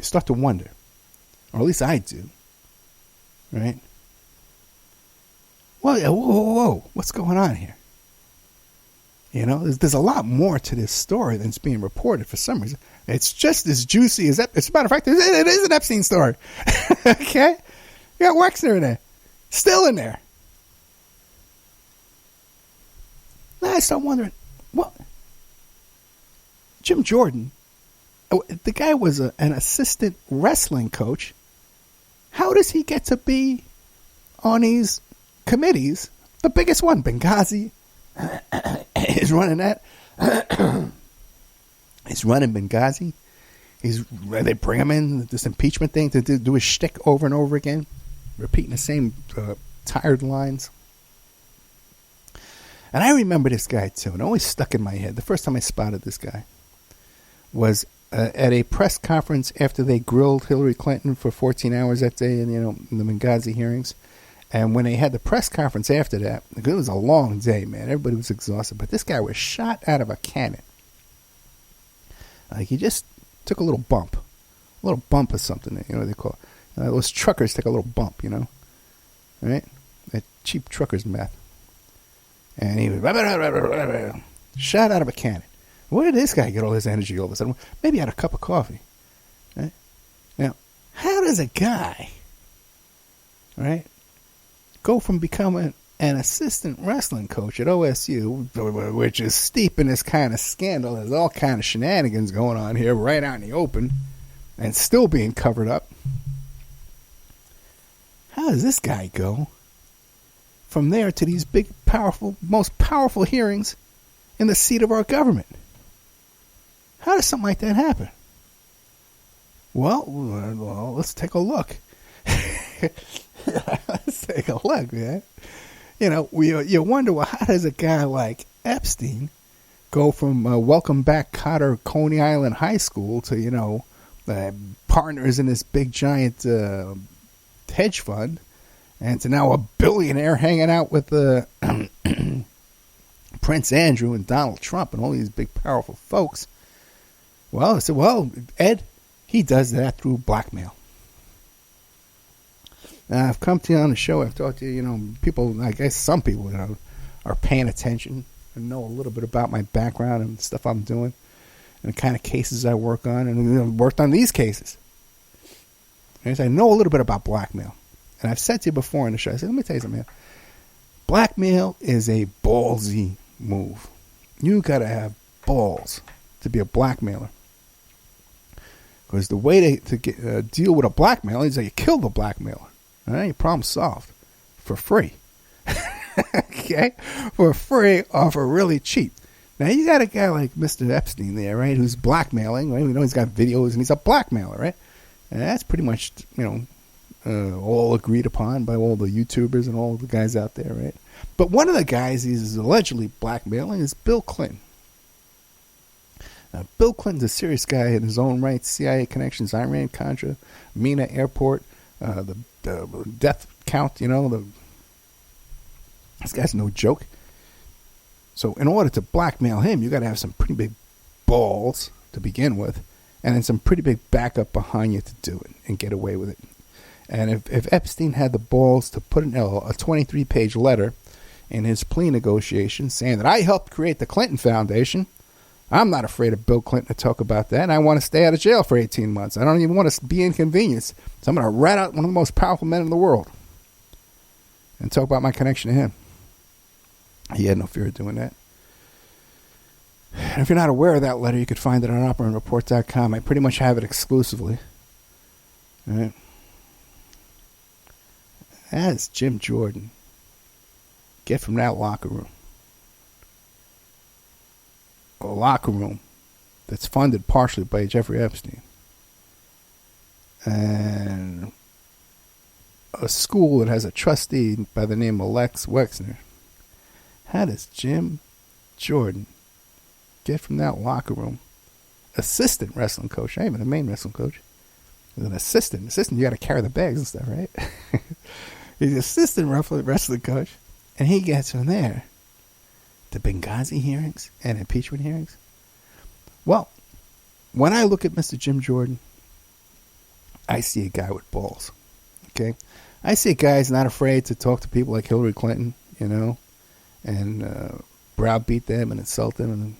S3: or at least I do, right? Well, whoa, what's going on here? You know, there's a lot more to this story than it's being reported for some reason. It's just as juicy as, as a matter of fact, it is an Epstein story. Okay? You got Wexner in there. Still in there. Now I start wondering, well, Jim Jordon, the guy was an assistant wrestling coach. How does he get to be on these committees? The biggest one, Benghazi, is running that. He's running Benghazi. They bring him in, this impeachment thing, to do his shtick over and over again, repeating the same tired lines. And I remember this guy too, and it always stuck in my head. The first time I spotted this guy was at a press conference after they grilled Hillary Clinton for 14 hours that day in the Benghazi hearings. And when they had the press conference after that, it was a long day, man. Everybody was exhausted. But this guy was shot out of a cannon. Like, he just took a little bump or something. They call it. Those truckers take a little bump, right? That cheap trucker's meth. And he was shot out of a cannon. Where did this guy get all his energy all of a sudden? Maybe he had a cup of coffee. Right? Now, how does a guy, right, go from becoming an assistant wrestling coach at OSU, which is steep in this kind of scandal, there's all kind of shenanigans going on here right out in the open, and still being covered up? How does this guy go from there to these big, powerful, most powerful hearings in the seat of our government? How does something like that happen? Well, let's take a look. Let's take a look, man. You wonder, well, how does a guy like Epstein go from Welcome Back Cotter, Coney Island High School to, partners in this big, giant hedge fund, and to now a billionaire hanging out with Prince Andrew and Donald Trump and all these big, powerful folks? Well, I said, Ed, he does that through blackmail. Now, I've come to you on the show. I've talked to you, people, I guess some people, are paying attention and know a little bit about my background and stuff I'm doing and the kind of cases I work on, and worked on these cases. And so I know a little bit about blackmail. And I've said to you before in the show, I said, let me tell you something, man. Blackmail is a ballsy move. You got to have balls to be a blackmailer. Because the way to deal with a blackmailer is that you kill the blackmailer. All right, your problem solved for free. Okay, for free or for really cheap. Now you got a guy like Mr. Epstein there, right, who's blackmailing. Right, we know he's got videos and he's a blackmailer, right? And that's pretty much all agreed upon by all the YouTubers and all the guys out there, right? But one of the guys he's allegedly blackmailing is Bill Clinton. Now, Bill Clinton's a serious guy in his own right. CIA connections, Iran, Contra, Mina Airport, the death count, this guy's no joke. So in order to blackmail him, you got to have some pretty big balls to begin with, and then some pretty big backup behind you to do it and get away with it. And if Epstein had the balls to put a 23-page letter in his plea negotiation saying that I helped create the Clinton Foundation, I'm not afraid of Bill Clinton to talk about that, and I want to stay out of jail for 18 months. I don't even want to be inconvenienced. So I'm going to rat out one of the most powerful men in the world and talk about my connection to him. He had no fear of doing that. And if you're not aware of that letter, you could find it on OperaReport.com. I pretty much have it exclusively. All right. How does Jim Jordon get from that locker room? A locker room that's funded partially by Jeffrey Epstein. And a school that has a trustee by the name of Wexner. How does Jim Jordon get from that locker room? Assistant wrestling coach, not even the main wrestling coach. He's an assistant. Assistant, you got to carry the bags and stuff, right? He's an assistant wrestling coach. And he gets from there to Benghazi hearings and impeachment hearings. Well, when I look at Mr. Jim Jordon, I see a guy with balls. Okay? I see a guy who's not afraid to talk to people like Hillary Clinton, and browbeat them and insult them. And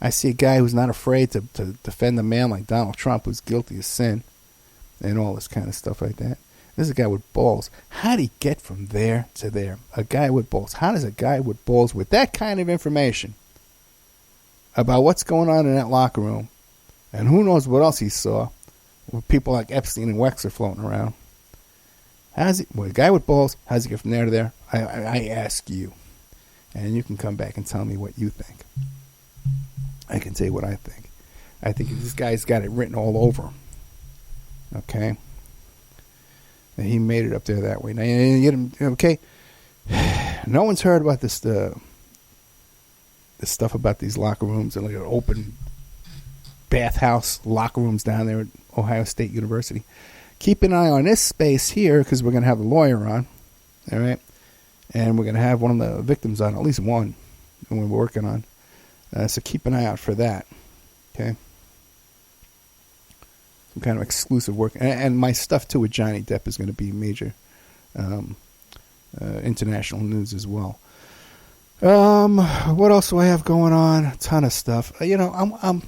S3: I see a guy who's not afraid to defend a man like Donald Trump, who's guilty of sin and all this kind of stuff like that. This is a guy with balls. How did he get from there to there? A guy with balls. How does a guy with balls with that kind of information about what's going on in that locker room, and who knows what else he saw with people like Epstein and Wexner floating around? A guy with balls, how does he get from there to there? I ask you. And you can come back and tell me what you think. I can tell you what I think. I think this guy's got it written all over him. Okay? And he made it up there that way. Now, okay? No one's heard about this stuff about these locker rooms and like an open bathhouse locker rooms down there at Ohio State University. Keep an eye on this space here because we're going to have a lawyer on. All right? And we're going to have one of the victims on, at least one, that we're working on. So keep an eye out for that. Okay? Some kind of exclusive work. And my stuff, too, with Johnny Depp is going to be major international news as well. What else do I have going on? A ton of stuff. I'm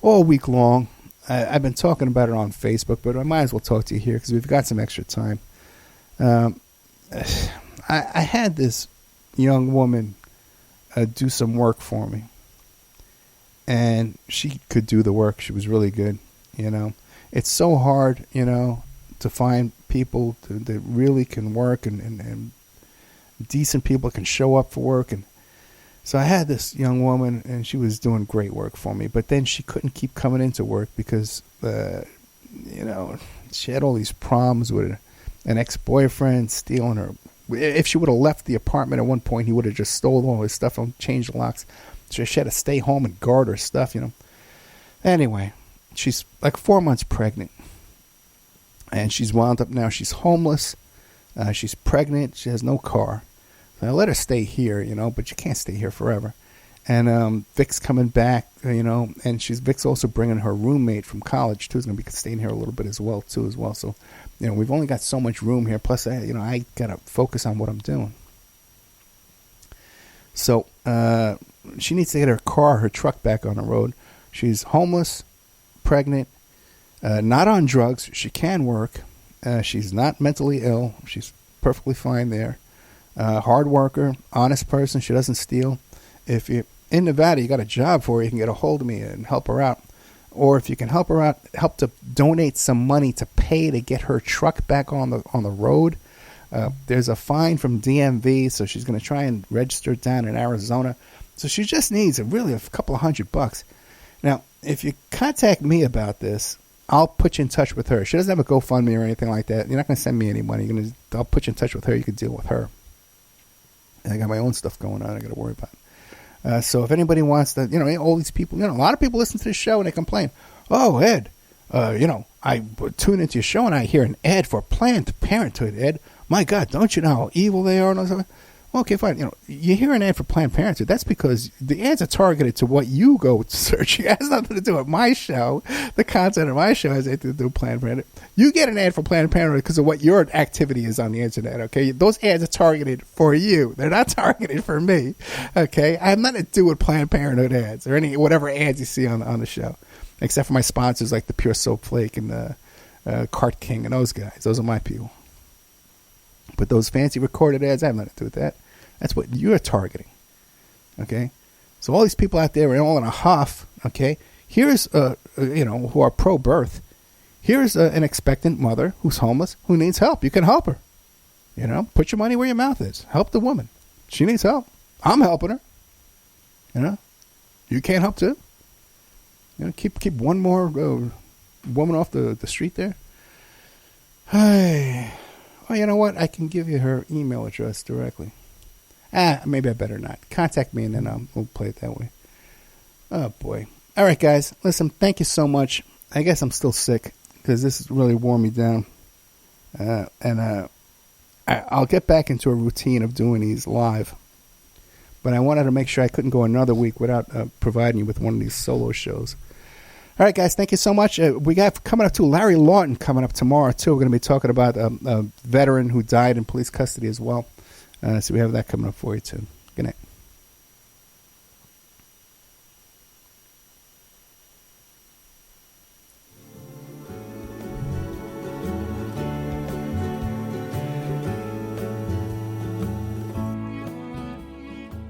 S3: all week long. I've been talking about it on Facebook, but I might as well talk to you here because we've got some extra time. I had this young woman do some work for me, and she could do the work. She was really good. It's so hard, to find people that really can work and decent people can show up for work. And so I had this young woman, and she was doing great work for me. But then she couldn't keep coming into work because, she had all these problems with an ex-boyfriend stealing her. If she would have left the apartment at one point, he would have just stolen all his stuff and changed the locks. So she had to stay home and guard her stuff, Anyway, she's like 4 months pregnant. And she's wound up now. She's homeless. She's pregnant. She has no car. So I let her stay here, but you can't stay here forever. And Vic's coming back, and Vic's also bringing her roommate from college, too. Who's going to be staying here a little bit as well. So, we've only got so much room here. Plus, I got to focus on what I'm doing. So she needs to get her truck back on the road. She's homeless, pregnant, not on drugs. She can work. She's not mentally ill. She's perfectly fine there. Hard worker, honest person. She doesn't steal. If you're in Nevada, you got a job for her, you can get a hold of me and help her out. Or if you can help her out, help to donate some money to pay to get her truck back on the road. There's a fine from DMV, so she's going to try and register it down in Arizona. So she just needs a couple of $100. Now, if you contact me about this, I'll put you in touch with her. She doesn't have a GoFundMe or anything like that. You're not going to send me any money. I'll put you in touch with her. You can deal with her. And I got my own stuff going on I got to worry about. So if anybody wants to, all these people, a lot of people listen to this show and they complain. Oh, Ed, I tune into your show and I hear an ad for Planned Parenthood, Ed. My God, don't you know how evil they are? And all that. Well, okay, fine. You hear an ad for Planned Parenthood. That's because the ads are targeted to what you go searching. It has nothing to do with my show. The content of my show has anything to do with Planned Parenthood. You get an ad for Planned Parenthood because of what your activity is on the internet, okay? Those ads are targeted for you. They're not targeted for me, okay? I have nothing to do with Planned Parenthood ads or whatever ads you see on the show, except for my sponsors like the Pure Soap Flake and the Cart King and those guys. Those are my people. But those fancy recorded ads, I have nothing to do with that. That's what you're targeting, okay? So all these people out there are all in a huff, okay? Here's, who are pro-birth. Here's an expectant mother who's homeless who needs help. You can help her, You know, put your money where your mouth is. Help the woman. She needs help. I'm helping her. You know, you can't help too. You know, keep one more woman off the street there. Hey, well, you know what? I can give you her email address directly. Maybe I better not. Contact me and then we'll play it that way. Oh, boy. All right, guys. Listen, thank you so much. I guess I'm still sick because this has really worn me down. I'll get back into a routine of doing these live. But I wanted to make sure I couldn't go another week without providing you with one of these solo shows. All right, guys, thank you so much. We got coming up, too, Larry Lawton coming up tomorrow, too. We're going to be talking about a veteran who died in police custody as well. So we have that coming up for you, too. Good night.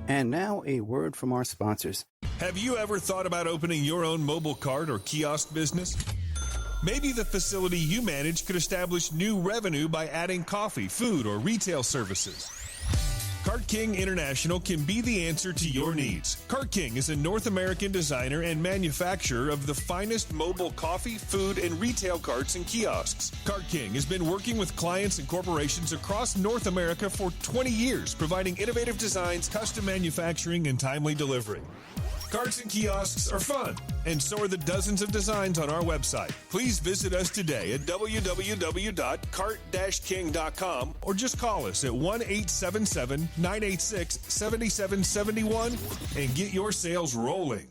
S3: And now a word from our sponsors.
S6: Have you ever thought about opening your own mobile cart or kiosk business? Maybe the facility you manage could establish new revenue by adding coffee, food, or retail services. Cart King International can be the answer to your needs. Cart King is a North American designer and manufacturer of the finest mobile coffee, food, and retail carts and kiosks. Cart King has been working with clients and corporations across North America for 20 years, providing innovative designs, custom manufacturing, and timely delivery. Carts and kiosks are fun, and so are the dozens of designs on our website. Please visit us today at www.cart-king.com or just call us at 1-877-986-7771 and get your sales rolling.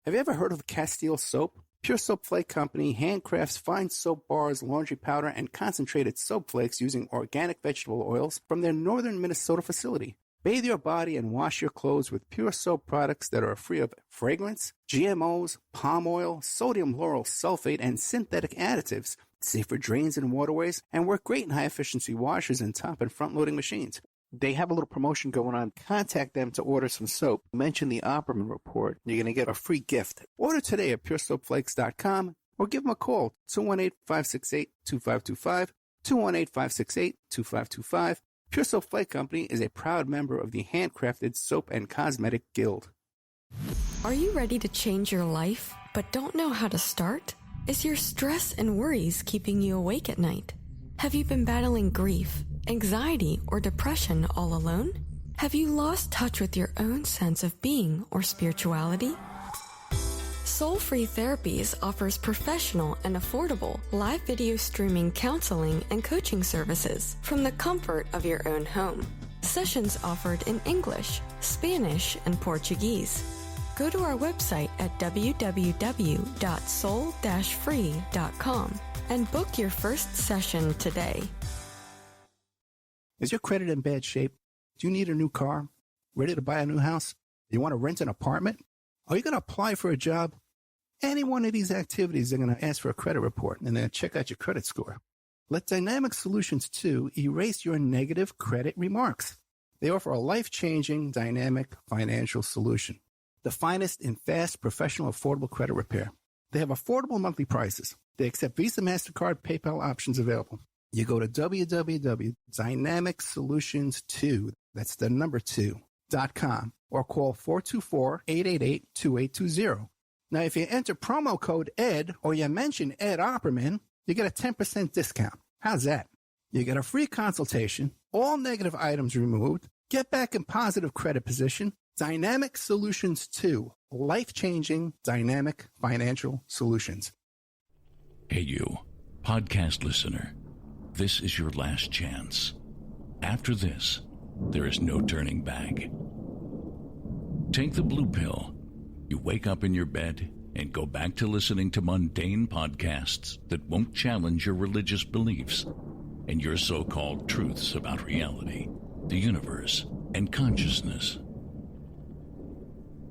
S3: Have you ever heard of Castile Soap? Pure Soap Flake Company handcrafts fine soap bars, laundry powder, and concentrated soap flakes using organic vegetable oils from their northern Minnesota facility. Bathe your body and wash your clothes with pure soap products that are free of fragrance, GMOs, palm oil, sodium lauryl sulfate, and synthetic additives. Safe for drains and waterways, and work great in high-efficiency washers and top and front-loading machines. They have a little promotion going on. Contact them to order some soap. Mention the Opperman Report. You're going to get a free gift. Order today at puresoapflakes.com or give them a call, 218-568-2525, 218-568-2525. Pure Soap Flake Company is a proud member of the Handcrafted Soap and Cosmetic Guild.
S2: Are you ready to change your life, but don't know how to start? Is your stress and worries keeping you awake at night? Have you been battling grief, anxiety, or depression all alone? Have you lost touch with your own sense of being or spirituality? Soul Free Therapies offers professional and affordable live video streaming counseling and coaching services from the comfort of your own home. Sessions offered in English, Spanish, and Portuguese. Go to our website at www.soul-free.com and book your first session today.
S3: Is your credit in bad shape? Do you need a new car? Ready to buy a new house? You want to rent an apartment? Are you going to apply for a job? Any one of these activities, they're going to ask for a credit report and then check out your credit score. Let Dynamic Solutions 2 erase your negative credit remarks. They offer a life-changing, dynamic financial solution. The finest in fast, professional, affordable credit repair. They have affordable monthly prices. They accept Visa, MasterCard, PayPal options available. You go to www.dynamicsolutions2, that's the number 2.com, or call 424-888-2820. Now, if you enter promo code ED or you mention Ed Opperman, you get a 10% discount. How's that? You get a free consultation, all negative items removed, get back in positive credit position. Dynamic Solutions 2, life-changing dynamic financial solutions.
S4: Hey, you, podcast listener. This is your last chance. After this, there is no turning back. Take the blue pill. You wake up in your bed and go back to listening to mundane podcasts that won't challenge your religious beliefs and your so-called truths about reality, the universe, and consciousness.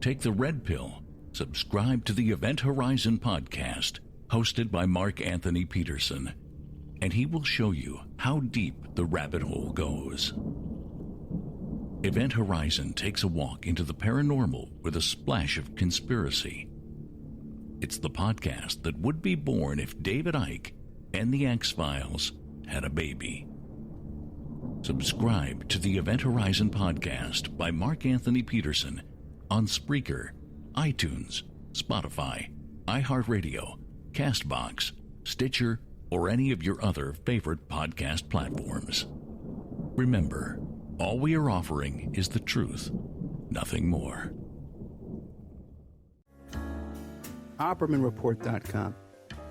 S4: Take the red pill. Subscribe to the Event Horizon podcast, hosted by Mark Anthony Peterson, and he will show you how deep the rabbit hole goes. Event Horizon takes a walk into the paranormal with a splash of conspiracy. It's the podcast that would be born if David Icke and the X-Files had a baby. Subscribe to the Event Horizon podcast by Mark Anthony Peterson on Spreaker, iTunes, Spotify, iHeartRadio, CastBox, Stitcher, or any of your other favorite podcast platforms. Remember, all we are offering is the truth, nothing more.
S3: OppermanReport.com.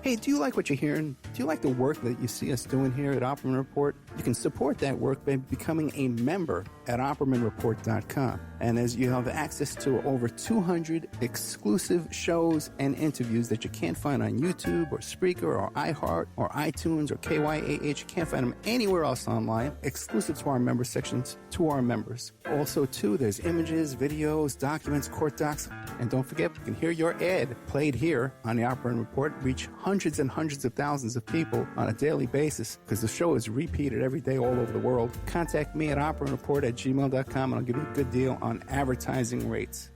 S3: Hey, do you like what you're hearing? Do you like the work that you see us doing here at Opperman Report? You can support that work by becoming a member at OppermanReport.com. And as you have access to over 200 exclusive shows and interviews that you can't find on YouTube or Spreaker or iHeart or iTunes or KYAH. You can't find them anywhere else online, exclusive to our member sections, to our members. Also, too, there's images, videos, documents, court docs. And don't forget, you can hear your ad played here on the Opperman Report, reach hundreds and hundreds of thousands of people on a daily basis because the show is repeated every day all over the world. Contact me at oppermanreport@gmail.com and I'll give you a good deal on advertising rates.